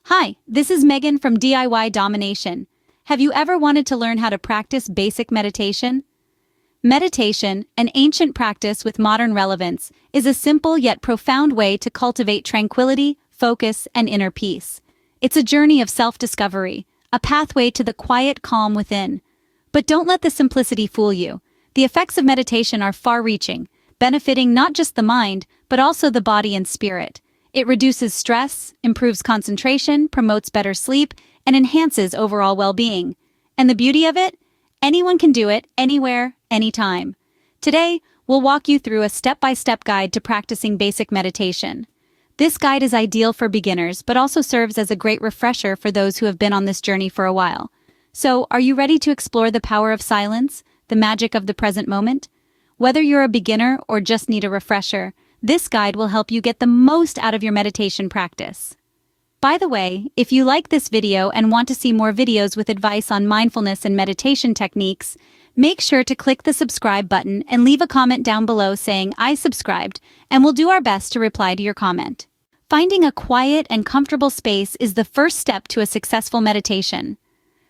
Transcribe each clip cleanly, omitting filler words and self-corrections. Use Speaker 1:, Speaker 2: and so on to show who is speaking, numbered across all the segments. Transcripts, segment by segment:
Speaker 1: Hi, this is Megan from DIY Domination. Have you ever wanted to learn how to practice basic meditation? Meditation, an ancient practice with modern relevance, is a simple yet profound way to cultivate tranquility, focus, and inner peace. It's a journey of self-discovery, a pathway to the quiet calm within. But don't let the simplicity fool you. The effects of meditation are far-reaching, benefiting not just the mind, but also the body and spirit. It reduces stress, improves concentration, promotes better sleep, and enhances overall well-being. And the beauty of it? Anyone can do it, anywhere, anytime. Today, we'll walk you through a step-by-step guide to practicing basic meditation. This guide is ideal for beginners, but also serves as a great refresher for those who have been on this journey for a while. So, are you ready to explore the power of silence, the magic of the present moment? Whether you're a beginner or just need a refresher, this guide will help you get the most out of your meditation practice. By the way, if you like this video and want to see more videos with advice on mindfulness and meditation techniques, make sure to click the subscribe button and leave a comment down below saying "I subscribed," and we'll do our best to reply to your comment. Finding a quiet and comfortable space is the first step to a successful meditation.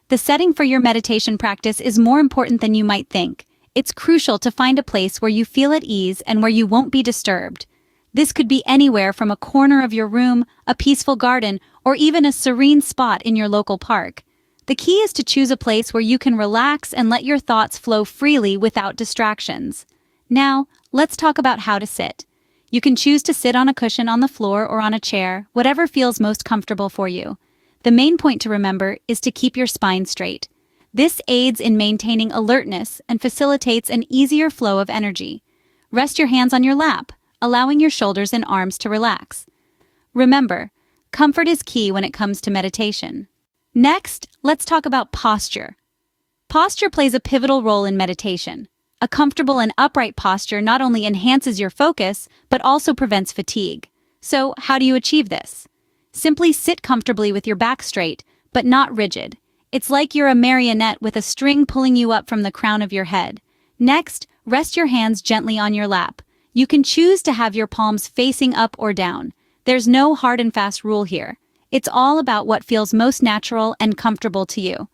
Speaker 1: The setting for your meditation practice is more important than you might think. It's crucial to find a place where you feel at ease and where you won't be disturbed. This could be anywhere from a corner of your room, a peaceful garden, or even a serene spot in your local park. The key is to choose a place where you can relax and let your thoughts flow freely without distractions. Now, let's talk about how to sit. You can choose to sit on a cushion on the floor or on a chair, whatever feels most comfortable for you. The main point to remember is to keep your spine straight. This aids in maintaining alertness and facilitates an easier flow of energy. Rest your hands on your lap, allowing your shoulders and arms to relax. Remember, comfort is key when it comes to meditation. Next, let's talk about posture. Posture plays a pivotal role in meditation. A comfortable and upright posture not only enhances your focus, but also prevents fatigue. So, how do you achieve this? Simply sit comfortably with your back straight, but not rigid. It's like you're a marionette with a string pulling you up from the crown of your head. Next, rest your hands gently on your lap. You can choose to have your palms facing up or down. There's no hard and fast rule here. It's all about what feels most natural and comfortable to you.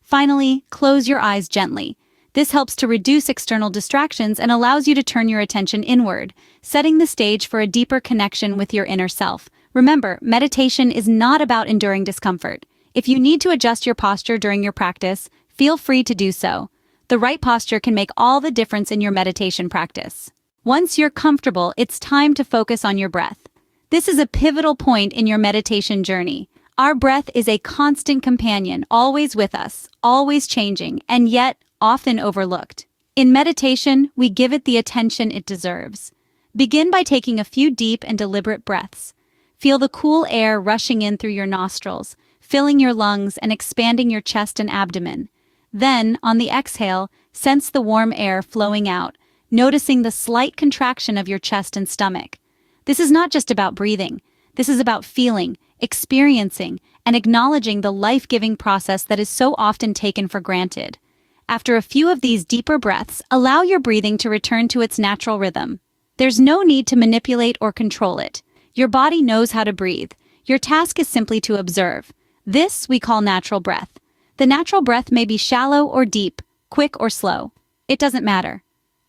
Speaker 1: Finally, close your eyes gently. This helps to reduce external distractions and allows you to turn your attention inward, setting the stage for a deeper connection with your inner self. Remember, meditation is not about enduring discomfort. If you need to adjust your posture during your practice, feel free to do so. The right posture can make all the difference in your meditation practice. Once you're comfortable, it's time to focus on your breath. This is a pivotal point in your meditation journey. Our breath is a constant companion, always with us, always changing, and yet often overlooked. In meditation, we give it the attention it deserves. Begin by taking a few deep and deliberate breaths. Feel the cool air rushing in through your nostrils, filling your lungs and expanding your chest and abdomen. Then, on the exhale, sense the warm air flowing out, noticing the slight contraction of your chest and stomach. This is not just about breathing. This is about feeling, experiencing, and acknowledging the life-giving process that is so often taken for granted. After a few of these deeper breaths, allow your breathing to return to its natural rhythm. There's no need to manipulate or control it. Your body knows how to breathe. Your task is simply to observe. This we call natural breath. The natural breath may be shallow or deep, quick or slow. It doesn't matter.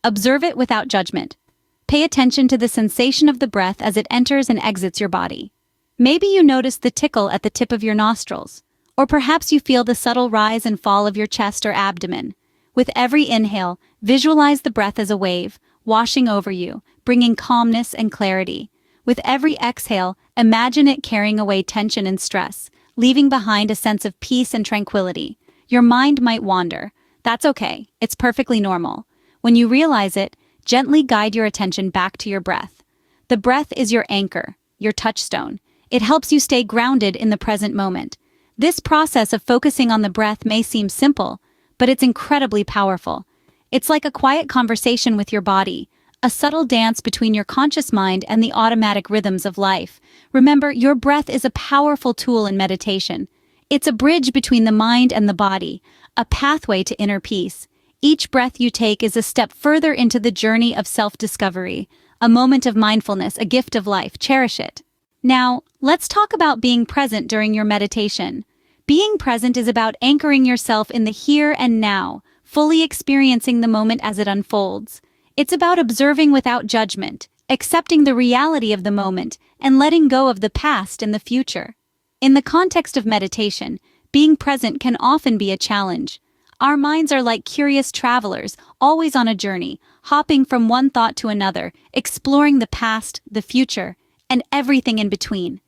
Speaker 1: Observe it without judgment. Pay attention to the sensation of the breath as it enters and exits your body. Maybe you notice the tickle at the tip of your nostrils, or perhaps you feel the subtle rise and fall of your chest or abdomen. With every inhale, visualize the breath as a wave, washing over you, bringing calmness and clarity. With every exhale, imagine it carrying away tension and stress, leaving behind a sense of peace and tranquility. Your mind might wander. That's okay. It's perfectly normal. When you realize it, gently guide your attention back to your breath. The breath is your anchor, your touchstone. It helps you stay grounded in the present moment. This process of focusing on the breath may seem simple, but it's incredibly powerful. It's like a quiet conversation with your body, a subtle dance between your conscious mind and the automatic rhythms of life. Remember, your breath is a powerful tool in meditation. It's a bridge between the mind and the body, a pathway to inner peace. Each breath you take is a step further into the journey of self-discovery, a moment of mindfulness, a gift of life. Cherish it. Now, let's talk about being present during your meditation. Being present is about anchoring yourself in the here and now, fully experiencing the moment as it unfolds. It's about observing without judgment, accepting the reality of the moment, and letting go of the past and the future. In the context of meditation, being present can often be a challenge. Our minds are like curious travelers, always on a journey, hopping from one thought to another, exploring the past, the future, and everything in between.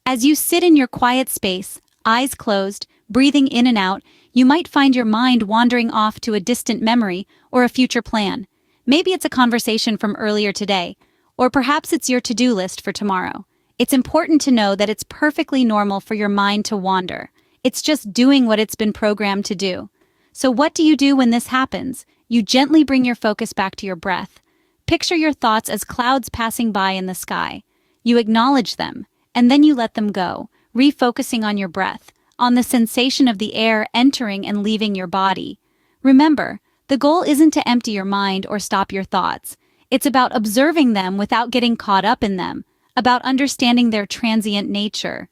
Speaker 1: As you sit in your quiet space, eyes closed, breathing in and out, you might find your mind wandering off to a distant memory or a future plan. Maybe it's a conversation from earlier today, or perhaps it's your to-do list for tomorrow. It's important to know that it's perfectly normal for your mind to wander. It's just doing what it's been programmed to do. So what do you do when this happens? You gently bring your focus back to your breath. Picture your thoughts as clouds passing by in the sky. You acknowledge them, and then you let them go, refocusing on your breath, on the sensation of the air entering and leaving your body. Remember, the goal isn't to empty your mind or stop your thoughts. It's about observing them without getting caught up in them, about understanding their transient nature.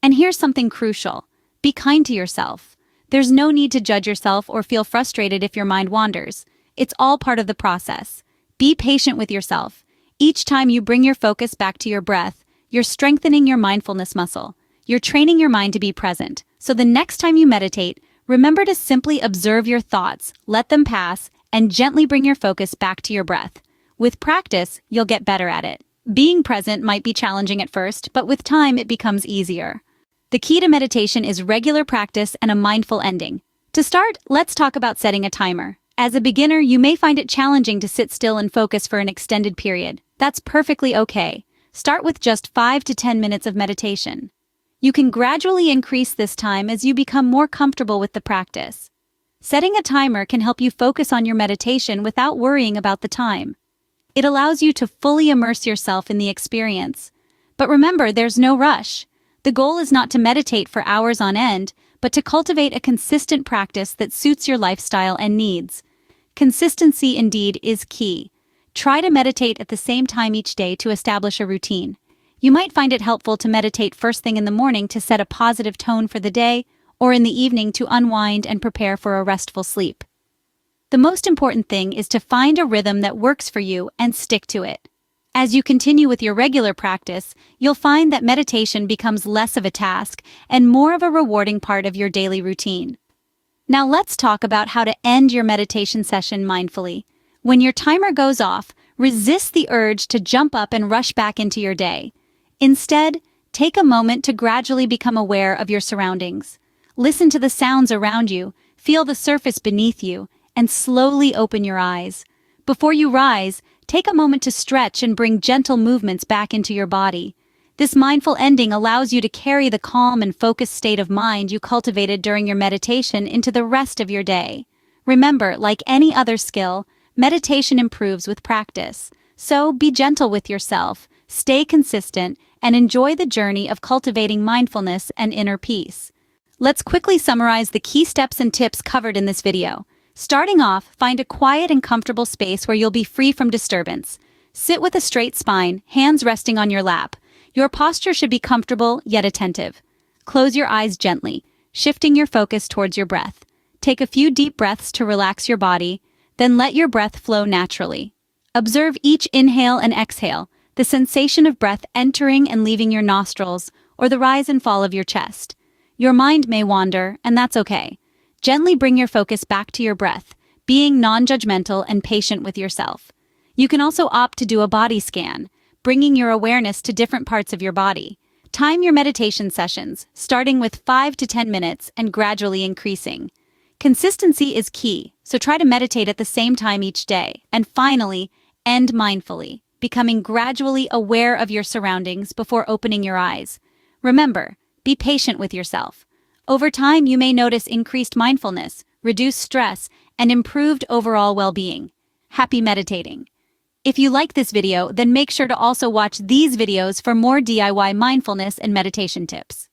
Speaker 1: And here's something crucial. Be kind to yourself. There's no need to judge yourself or feel frustrated if your mind wanders. It's all part of the process. Be patient with yourself. Each time you bring your focus back to your breath, you're strengthening your mindfulness muscle. You're training your mind to be present. So the next time you meditate, remember to simply observe your thoughts, let them pass, and gently bring your focus back to your breath. With practice, you'll get better at it. Being present might be challenging at first, but with time it becomes easier. The key to meditation is regular practice and a mindful ending. To start, let's talk about setting a timer. As a beginner, you may find it challenging to sit still and focus for an extended period. That's perfectly okay. Start with just 5 to 10 minutes of meditation. You can gradually increase this time as you become more comfortable with the practice. Setting a timer can help you focus on your meditation without worrying about the time. It allows you to fully immerse yourself in the experience. But remember, there's no rush. The goal is not to meditate for hours on end, but to cultivate a consistent practice that suits your lifestyle and needs. Consistency indeed is key. Try to meditate at the same time each day to establish a routine. You might find it helpful to meditate first thing in the morning to set a positive tone for the day, or in the evening to unwind and prepare for a restful sleep. The most important thing is to find a rhythm that works for you and stick to it. As you continue with your regular practice, you'll find that meditation becomes less of a task and more of a rewarding part of your daily routine. Now let's talk about how to end your meditation session mindfully. When your timer goes off, resist the urge to jump up and rush back into your day. Instead, take a moment to gradually become aware of your surroundings. Listen to the sounds around you, feel the surface beneath you, and slowly open your eyes. Before you rise, take a moment to stretch and bring gentle movements back into your body. This mindful ending allows you to carry the calm and focused state of mind you cultivated during your meditation into the rest of your day. Remember, like any other skill, meditation improves with practice. So be gentle with yourself, stay consistent, and enjoy the journey of cultivating mindfulness and inner peace. Let's quickly summarize the key steps and tips covered in this video. Starting off, find a quiet and comfortable space where you'll be free from disturbance. Sit with a straight spine, hands resting on your lap. Your posture should be comfortable yet attentive. Close your eyes gently, shifting your focus towards your breath. Take a few deep breaths to relax your body, then let your breath flow naturally. Observe each inhale and exhale, the sensation of breath entering and leaving your nostrils, or the rise and fall of your chest. Your mind may wander, and that's okay. Gently bring your focus back to your breath, being non-judgmental and patient with yourself. You can also opt to do a body scan, bringing your awareness to different parts of your body. Time your meditation sessions, starting with 5 to 10 minutes and gradually increasing. Consistency is key, so try to meditate at the same time each day. And finally, end mindfully, becoming gradually aware of your surroundings before opening your eyes. Remember, be patient with yourself. Over time, you may notice increased mindfulness, reduced stress, and improved overall well-being. Happy meditating! If you like this video, then make sure to also watch these videos for more DIY mindfulness and meditation tips.